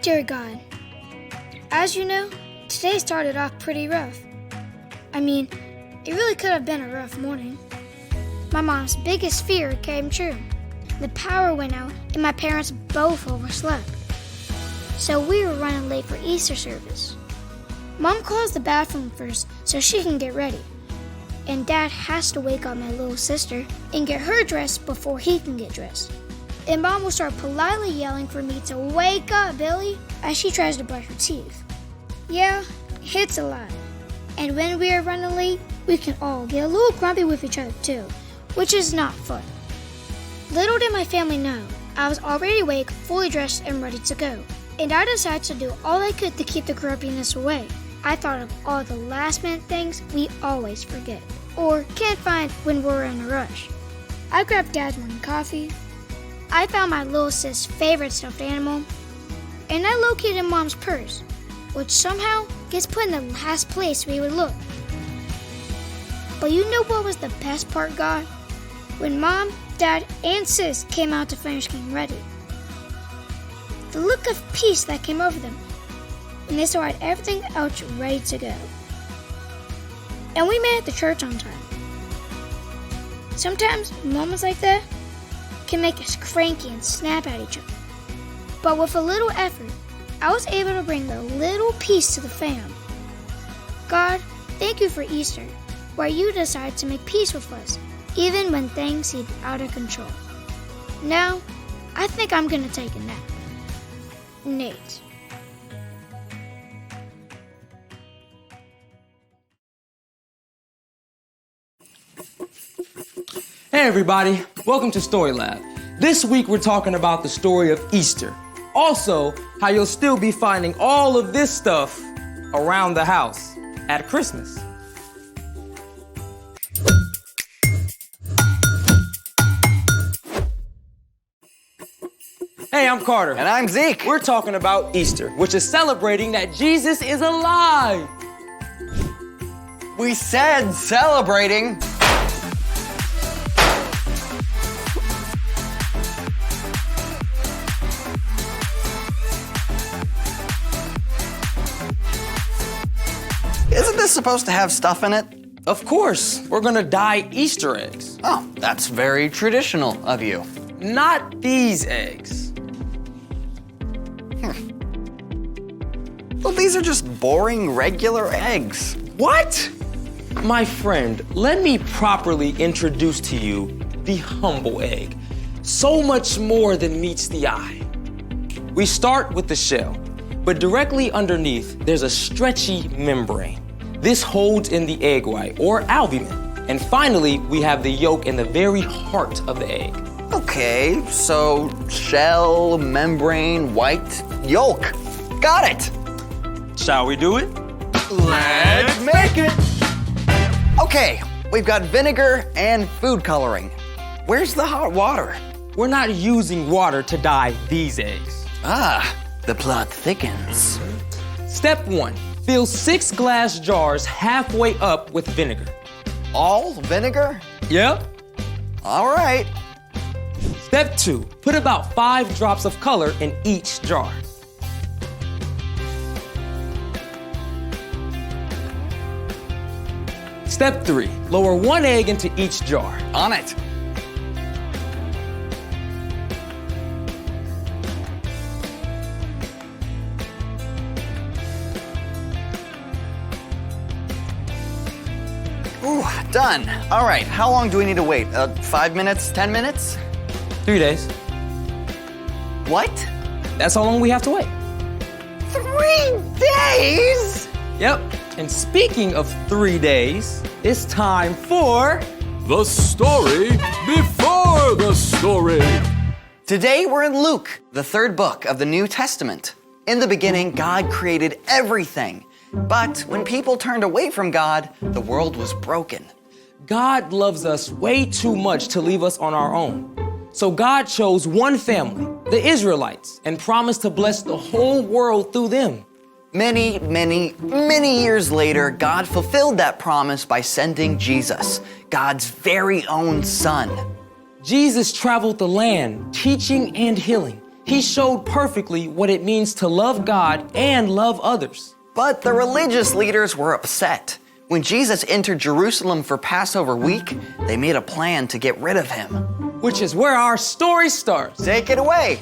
Dear God, as you know, today started off pretty rough. I mean, it really could have been a rough morning. My mom's biggest fear came true. The power went out and my parents both overslept. So we were running late for Easter service. Mom calls the bathroom first so she can get ready. And Dad has to wake up my little sister and get her dressed before he can get dressed. And Mom will start politely yelling for me to wake up, Billy, as she tries to brush her teeth. Yeah, it's a lot. And when we are running late, we can all get a little grumpy with each other too, which is not fun. Little did my family know, I was already awake, fully dressed, and ready to go. And I decided to do all I could to keep the grumpiness away. I thought of all the last-minute things we always forget, or can't find when we're in a rush. I grabbed Dad's morning coffee. I found my little sis' favorite stuffed animal, and I located Mom's purse, which somehow gets put in the last place we would look. But you know what was the best part, God? When Mom, Dad, and Sis came out to finish getting ready. The look of peace that came over them, and they saw everything else ready to go. And we made it to church on time. Sometimes moments like that can make us cranky and snap at each other. But with a little effort, I was able to bring a little peace to the fam. God, thank you for Easter, where you decided to make peace with us, even when things seemed out of control. Now, I think I'm gonna take a nap. Nate. Hey everybody, welcome to Story Lab. This week we're talking about the story of Easter. Also, how you'll still be finding all of this stuff around the house at Christmas. Hey, I'm Carter. And I'm Zeke. We're talking about Easter, which is celebrating that Jesus is alive. We said celebrating. Isn't this supposed to have stuff in it? Of course, we're gonna dye Easter eggs. Oh, that's very traditional of you. Not these eggs. Well, these are just boring, regular eggs. What? My friend, let me properly introduce to you the humble egg. So much more than meets the eye. We start with the shell, but directly underneath, there's a stretchy membrane. This holds in the egg white, or albumin. And finally, we have the yolk in the very heart of the egg. Okay, so shell, membrane, white, yolk. Got it. Shall we do it? Let's make it. Okay, we've got vinegar and food coloring. Where's the hot water? We're not using water to dye these eggs. Ah, the plot thickens. Step 1, fill 6 glass jars halfway up with vinegar. All vinegar? Yep. All right. Step 2, put about 5 drops of color in each jar. Step 3, lower 1 egg into each jar. On it. Ooh, done. All right, how long do we need to wait? 5 minutes, 10 minutes? 3 days. What? That's how long we have to wait. 3 days? Yep. And speaking of 3 days, it's time for The story before the story. Today we're in Luke, the third book of the New Testament. In the beginning, God created everything. But when people turned away from God, the world was broken. God loves us way too much to leave us on our own. So God chose one family, the Israelites, and promised to bless the whole world through them. Many, many, many years later, God fulfilled that promise by sending Jesus, God's very own son. Jesus traveled the land, teaching and healing. He showed perfectly what it means to love God and love others. But the religious leaders were upset. When Jesus entered Jerusalem for Passover week, they made a plan to get rid of him. Which is where our story starts. Take it away.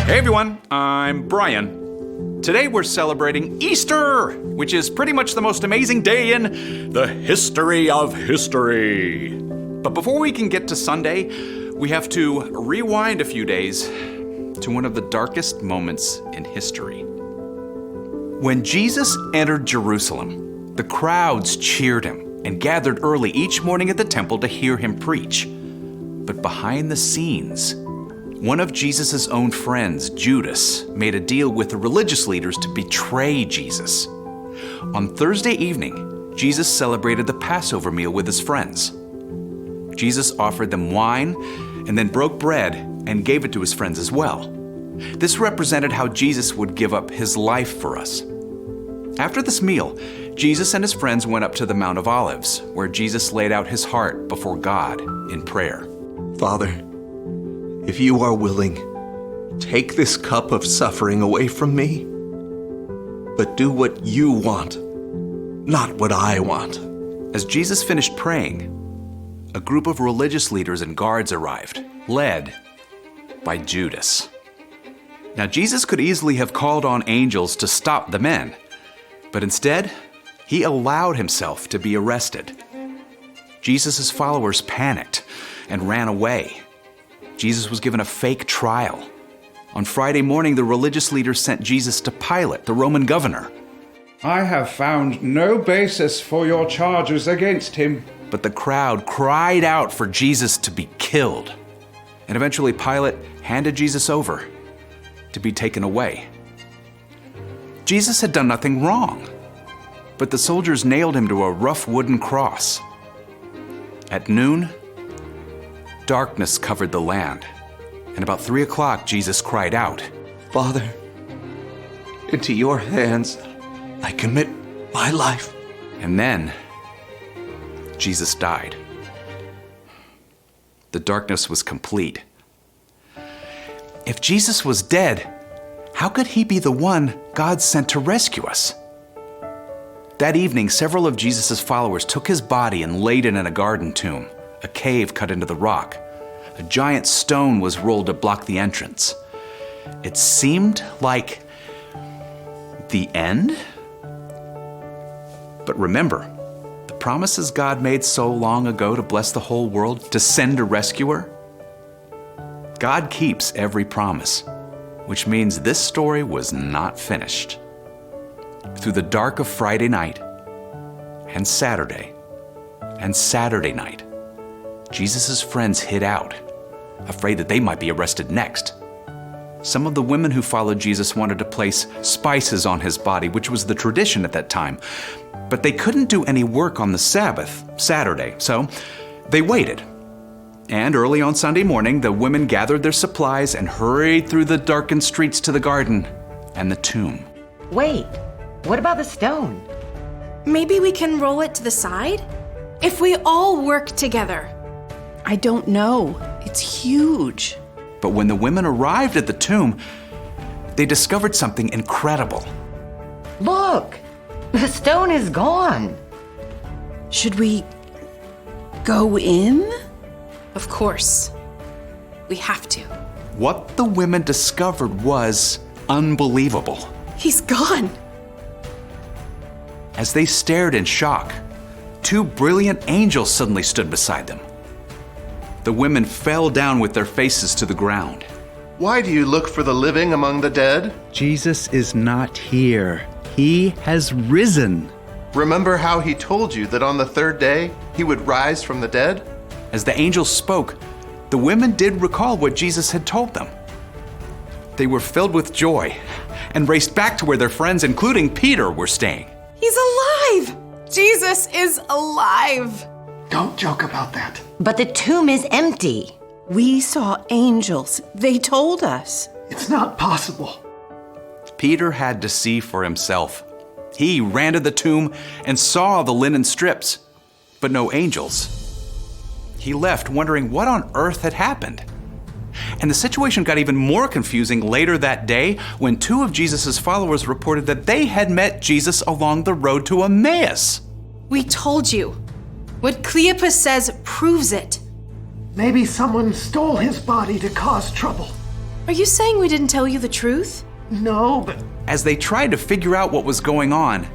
Hey everyone, I'm Brian. Today we're celebrating Easter, which is pretty much the most amazing day in the history of history. But before we can get to Sunday, we have to rewind a few days to one of the darkest moments in history. When Jesus entered Jerusalem, the crowds cheered him and gathered early each morning at the temple to hear him preach. But behind the scenes, one of Jesus' own friends, Judas, made a deal with the religious leaders to betray Jesus. On Thursday evening, Jesus celebrated the Passover meal with his friends. Jesus offered them wine and then broke bread and gave it to his friends as well. This represented how Jesus would give up his life for us. After this meal, Jesus and his friends went up to the Mount of Olives, where Jesus laid out his heart before God in prayer. Father, if you are willing, take this cup of suffering away from me, but do what you want, not what I want. As Jesus finished praying, a group of religious leaders and guards arrived, led by Judas. Now, Jesus could easily have called on angels to stop the men, but instead, he allowed himself to be arrested. Jesus' followers panicked and ran away. Jesus was given a fake trial. On Friday morning, the religious leaders sent Jesus to Pilate, the Roman governor. I have found no basis for your charges against him. But the crowd cried out for Jesus to be killed. And eventually Pilate handed Jesus over to be taken away. Jesus had done nothing wrong, but the soldiers nailed him to a rough wooden cross. At noon, darkness covered the land, and about 3 o'clock, Jesus cried out, Father, into your hands I commit my life. And then Jesus died. The darkness was complete. If Jesus was dead, how could he be the one God sent to rescue us? That evening, several of Jesus' followers took his body and laid it in a garden tomb, a cave cut into the rock. A giant stone was rolled to block the entrance. It seemed like the end. But remember, the promises God made so long ago to bless the whole world, to send a rescuer, God keeps every promise, which means this story was not finished. Through the dark of Friday night and Saturday night, Jesus' friends hid out, afraid that they might be arrested next. Some of the women who followed Jesus wanted to place spices on his body, which was the tradition at that time. But they couldn't do any work on the Sabbath, Saturday, so they waited. And early on Sunday morning, the women gathered their supplies and hurried through the darkened streets to the garden and the tomb. Wait, what about the stone? Maybe we can roll it to the side? If we all work together. I don't know. It's huge. But when the women arrived at the tomb, they discovered something incredible. Look, the stone is gone. Should we go in? Of course. We have to. What the women discovered was unbelievable. He's gone. As they stared in shock, 2 brilliant angels suddenly stood beside them. The women fell down with their faces to the ground. Why do you look for the living among the dead? Jesus is not here. He has risen. Remember how he told you that on the third day he would rise from the dead? As the angels spoke, the women did recall what Jesus had told them. They were filled with joy and raced back to where their friends, including Peter, were staying. He's alive! Jesus is alive! Don't joke about that. But the tomb is empty. We saw angels. They told us. It's not possible. Peter had to see for himself. He ran to the tomb and saw the linen strips, but no angels. He left wondering what on earth had happened. And the situation got even more confusing later that day when two of Jesus' followers reported that they had met Jesus along the road to Emmaus. We told you. What Cleopas says proves it. Maybe someone stole his body to cause trouble. Are you saying we didn't tell you the truth? No, but As they tried to figure out what was going on,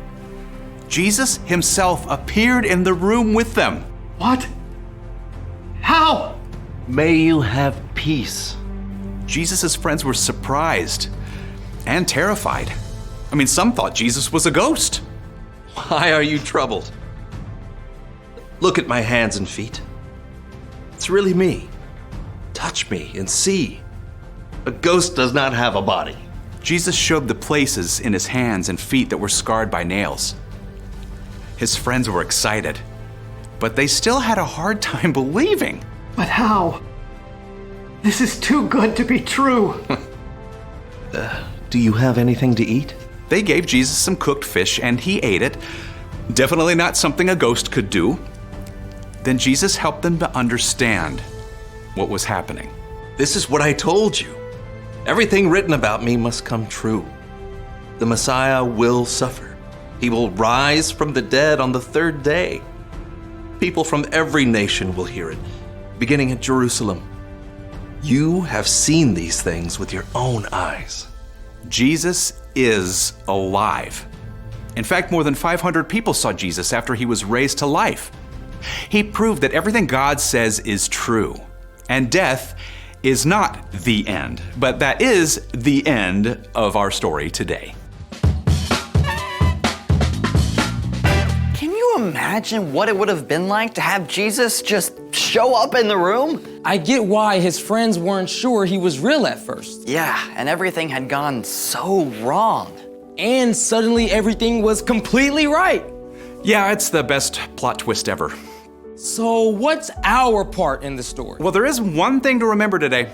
Jesus himself appeared in the room with them. what? How? May you have peace. Jesus' friends were surprised and terrified. I mean, some thought Jesus was a ghost. Why are you troubled? Look at my hands and feet. It's really me. Touch me and see. A ghost does not have a body. Jesus showed the places in his hands and feet that were scarred by nails. His friends were excited, but they still had a hard time believing. But how? This is too good to be true. Do you have anything to eat? They gave Jesus some cooked fish and he ate it. Definitely not something a ghost could do. Then Jesus helped them to understand what was happening. This is what I told you. Everything written about me must come true. The Messiah will suffer. He will rise from the dead on the third day. People from every nation will hear it, beginning at Jerusalem. You have seen these things with your own eyes. Jesus is alive. In fact, more than 500 people saw Jesus after he was raised to life. He proved that everything God says is true, and death is not the end, but that is the end of our story today. Can you imagine what it would have been like to have Jesus just show up in the room? I get why his friends weren't sure he was real at first. Yeah, and everything had gone so wrong. And suddenly everything was completely right. Yeah, it's the best plot twist ever. So what's our part in the story? Well, there is one thing to remember today,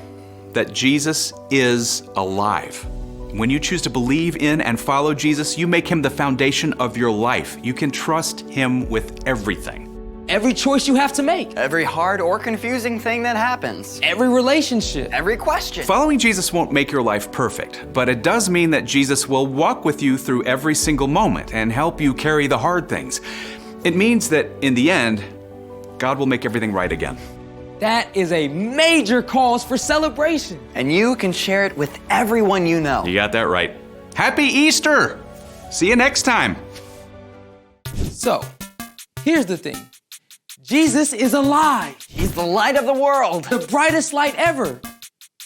that Jesus is alive. When you choose to believe in and follow Jesus, you make him the foundation of your life. You can trust him with everything. Every choice you have to make. Every hard or confusing thing that happens. Every relationship. Every question. Following Jesus won't make your life perfect, but it does mean that Jesus will walk with you through every single moment and help you carry the hard things. It means that in the end, God will make everything right again. That is a major cause for celebration. And you can share it with everyone you know. You got that right. Happy Easter! See you next time. So, here's the thing. Jesus is alive. He's the light of the world. The brightest light ever.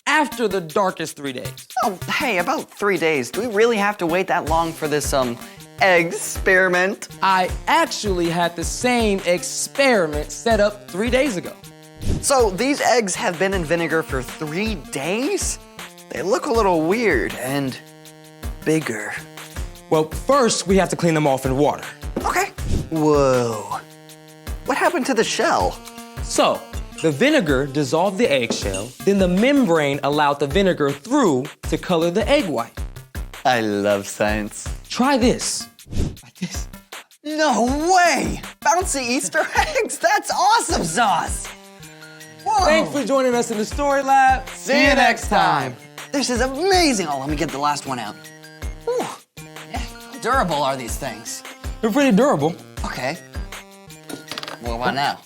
After the darkest 3 days. Oh, hey, about 3 days. Do we really have to wait that long for this, experiment? I actually had the same experiment set up 3 days ago. So these eggs have been in vinegar for 3 days? They look a little weird and bigger. Well, first we have to clean them off in water. Okay. Whoa. What happened to the shell? So, the vinegar dissolved the eggshell, then the membrane allowed the vinegar through to color the egg white. I love science. Try this. Like this. No way! Bouncy Easter eggs! That's awesome sauce! Whoa. Thanks for joining us in the Story Lab. See you next time. This is amazing. Oh, let me get the last one out. Whew. Yeah, how durable are these things? They're pretty durable. Okay. What about now?